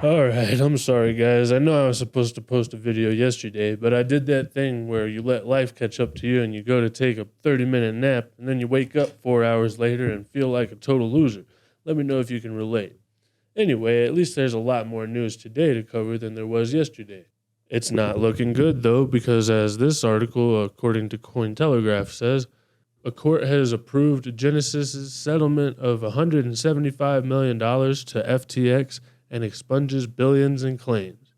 Alright, I'm sorry guys. I know I was supposed to post a video yesterday, but I did that thing where you let life catch up to you and you go to take a 30-minute nap and then you wake up 4 hours later and feel like a total loser. Let me know if you can relate. Anyway, at least there's a lot more news today to cover than there was yesterday. It's not looking good though, because as this article, according to Cointelegraph, says, a court has approved Genesis's settlement of $175 million to FTX and expunges billions in claims.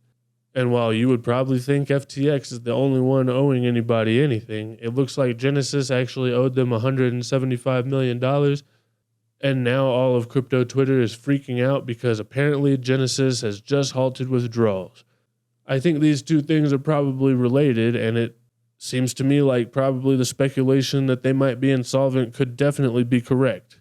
And while you would probably think FTX is the only one owing anybody anything, it looks like Genesis actually owed them $175 million. And now all of crypto Twitter is freaking out because apparently Genesis has just halted withdrawals. I think these two things are probably related, and it seems to me like probably the speculation that they might be insolvent could definitely be correct.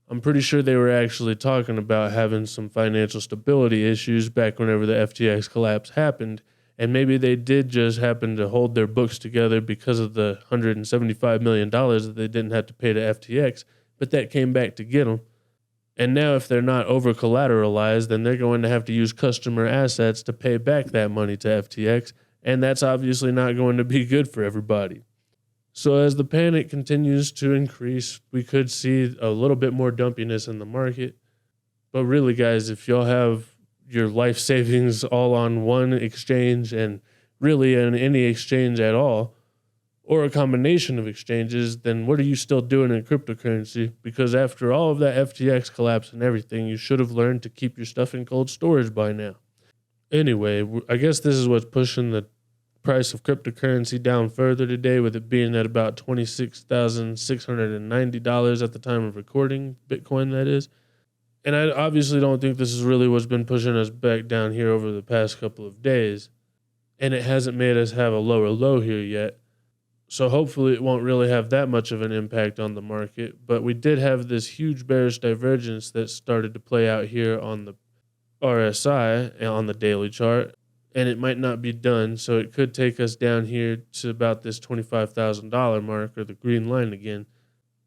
I'm pretty sure they were actually talking about having some financial stability issues back whenever the FTX collapse happened, and maybe they did just happen to hold their books together because of the $175 million that they didn't have to pay to FTX, but that came back to get them. And now if they're not over-collateralized, then they're going to have to use customer assets to pay back that money to FTX, and that's obviously not going to be good for everybody. So as the panic continues to increase, we could see a little bit more dumpiness in the market. But really, guys, if y'all have your life savings all on one exchange and really in any exchange at all, or a combination of exchanges, then what are you still doing in cryptocurrency? Because after all of that FTX collapse and everything, you should have learned to keep your stuff in cold storage by now. Anyway, I guess this is what's pushing the price of cryptocurrency down further today, with it being at about $26,690 at the time of recording, Bitcoin that is. And I obviously don't think this is really what's been pushing us back down here over the past couple of days. And it hasn't made us have a lower low here yet. So hopefully it won't really have that much of an impact on the market. But we did have this huge bearish divergence that started to play out here on the RSI and on the daily chart. And it might not be done, so it could take us down here to about this $25,000 mark, or the green line again,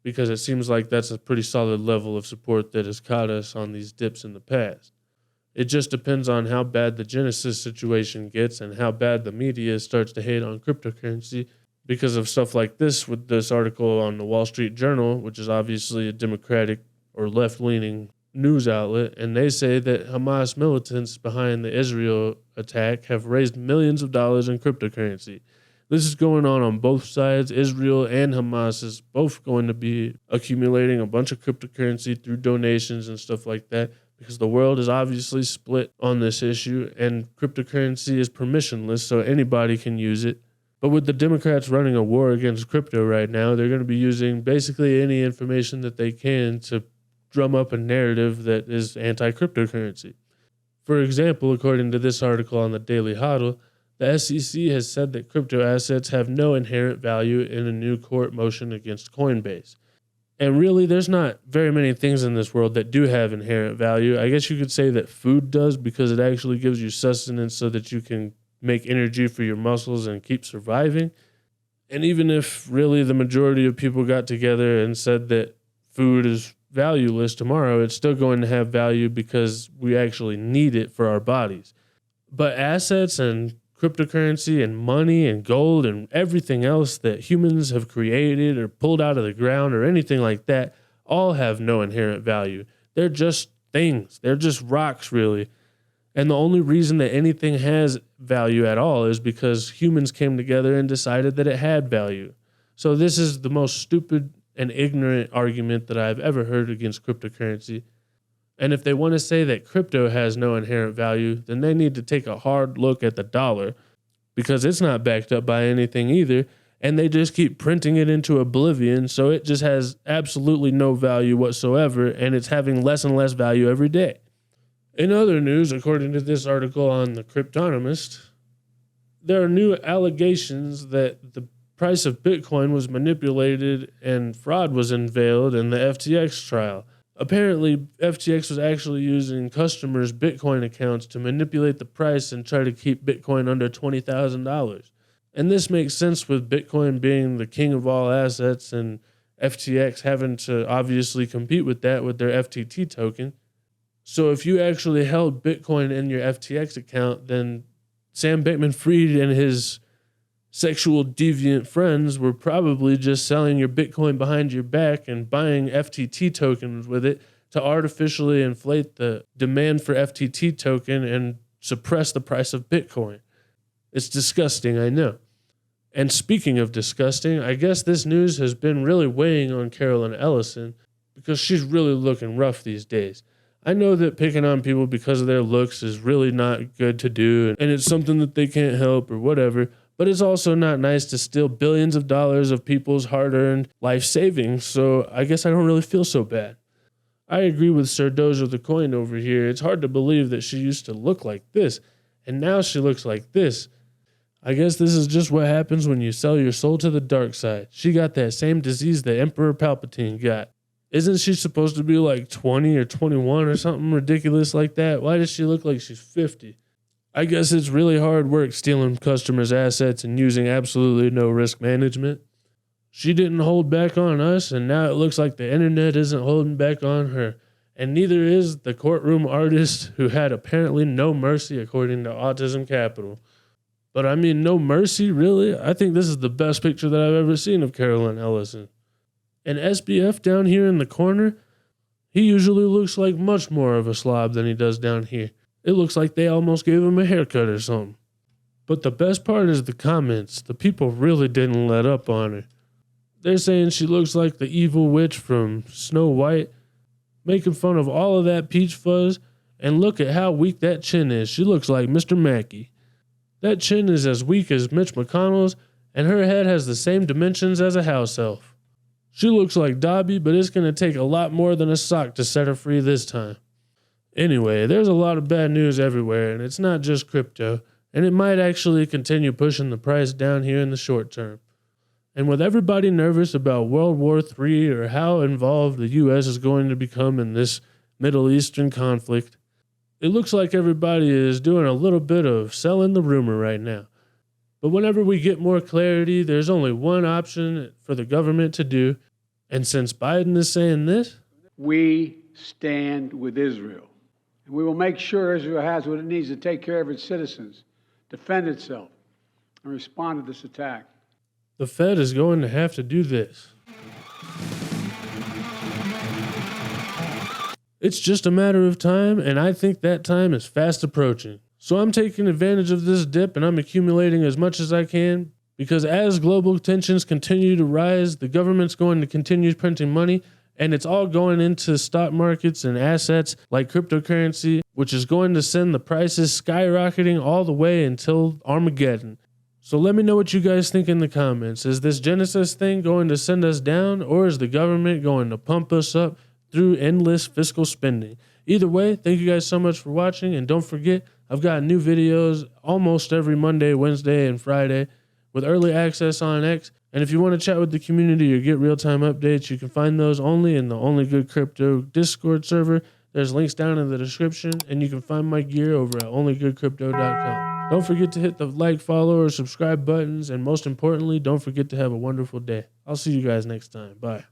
because it seems like that's a pretty solid level of support that has caught us on these dips in the past. It just depends on how bad the Genesis situation gets and how bad the media starts to hate on cryptocurrency because of stuff like this, with this article on the Wall Street Journal, which is obviously a Democratic or left-leaning news outlet, and they say that Hamas militants behind the Israel attack have raised millions of dollars in cryptocurrency. This is going on both sides. Israel and Hamas is both going to be accumulating a bunch of cryptocurrency through donations and stuff like that, because the world is obviously split on this issue, and cryptocurrency is permissionless, so anybody can use it. But with the Democrats running a war against crypto right now, they're going to be using basically any information that they can to drum up a narrative that is anti-cryptocurrency. For example, according to this article on the Daily Hodl, the SEC has said that crypto assets have no inherent value in a new court motion against Coinbase. And really, there's not very many things in this world that do have inherent value. I guess you could say that food does, because it actually gives you sustenance so that you can make energy for your muscles and keep surviving. And even if really the majority of people got together and said that food is valueless tomorrow, it's still going to have value because we actually need it for our bodies. But assets and cryptocurrency and money and gold and everything else that humans have created or pulled out of the ground or anything like that all have no inherent value. They're just things. They're just rocks, really. And the only reason that anything has value at all is because humans came together and decided that it had value. So this is the most stupid and ignorant argument that I've ever heard against cryptocurrency. And if they want to say that crypto has no inherent value, then they need to take a hard look at the dollar, because it's not backed up by anything either, and they just keep printing it into oblivion, so it just has absolutely no value whatsoever, and it's having less and less value every day. In other news, according to this article on the Cryptonomist, there are new allegations that the price of Bitcoin was manipulated and fraud was unveiled in the FTX trial. Apparently, FTX was actually using customers' Bitcoin accounts to manipulate the price and try to keep Bitcoin under $20,000. And this makes sense with Bitcoin being the king of all assets and FTX having to obviously compete with that with their FTT token. So if you actually held Bitcoin in your FTX account, then Sam Bankman-Fried and his sexual deviant friends were probably just selling your Bitcoin behind your back and buying FTT tokens with it to artificially inflate the demand for FTT token and suppress the price of Bitcoin. It's disgusting, I know. And speaking of disgusting, I guess this news has been really weighing on Caroline Ellison because she's really looking rough these days. I know that picking on people because of their looks is really not good to do, and it's something that they can't help or whatever, but it's also not nice to steal billions of dollars of people's hard-earned life savings, so I guess I don't really feel so bad. I agree with Sir Doge of the coin over here. It's hard to believe that she used to look like this, and now she looks like this. I guess this is just what happens when you sell your soul to the dark side. She got that same disease that Emperor Palpatine got. Isn't she supposed to be like 20 or 21 or something ridiculous like that? Why does she look like she's 50? I guess it's really hard work stealing customers' assets and using absolutely no risk management. She didn't hold back on us, and now it looks like the internet isn't holding back on her. And neither is the courtroom artist who had apparently no mercy according to Autism Capital. But I mean, no mercy, really? I think this is the best picture that I've ever seen of Caroline Ellison. And SBF down here in the corner, he usually looks like much more of a slob than he does down here. It looks like they almost gave him a haircut or something. But the best part is the comments. The people really didn't let up on her. They're saying she looks like the evil witch from Snow White, making fun of all of that peach fuzz, and look at how weak that chin is. She looks like Mr. Mackey. That chin is as weak as Mitch McConnell's, and her head has the same dimensions as a house elf. She looks like Dobby, but it's going to take a lot more than a sock to set her free this time. Anyway, there's a lot of bad news everywhere, and it's not just crypto, and it might actually continue pushing the price down here in the short term. And with everybody nervous about World War III or how involved the U.S. is going to become in this Middle Eastern conflict, it looks like everybody is doing a little bit of selling the rumor right now. But whenever we get more clarity, there's only one option for the government to do. And since Biden is saying this, we stand with Israel. And we will make sure Israel has what it needs to take care of its citizens, defend itself, and respond to this attack. The Fed is going to have to do this. It's just a matter of time, and I think that time is fast approaching. So I'm taking advantage of this dip and I'm accumulating as much as I can because as global tensions continue to rise, the government's going to continue printing money and it's all going into stock markets and assets like cryptocurrency, which is going to send the prices skyrocketing all the way until Armageddon. So let me know what you guys think in the comments. Is this Genesis thing going to send us down or is the government going to pump us up through endless fiscal spending? Either way, thank you guys so much for watching and don't forget, I've got new videos almost every Monday, Wednesday, and Friday with early access on X. And if you want to chat with the community or get real-time updates, you can find those only in the Only Good Crypto Discord server. There's links down in the description, and you can find my gear over at onlygoodcrypto.com. Don't forget to hit the like, follow, or subscribe buttons, and most importantly, don't forget to have a wonderful day. I'll see you guys next time. Bye.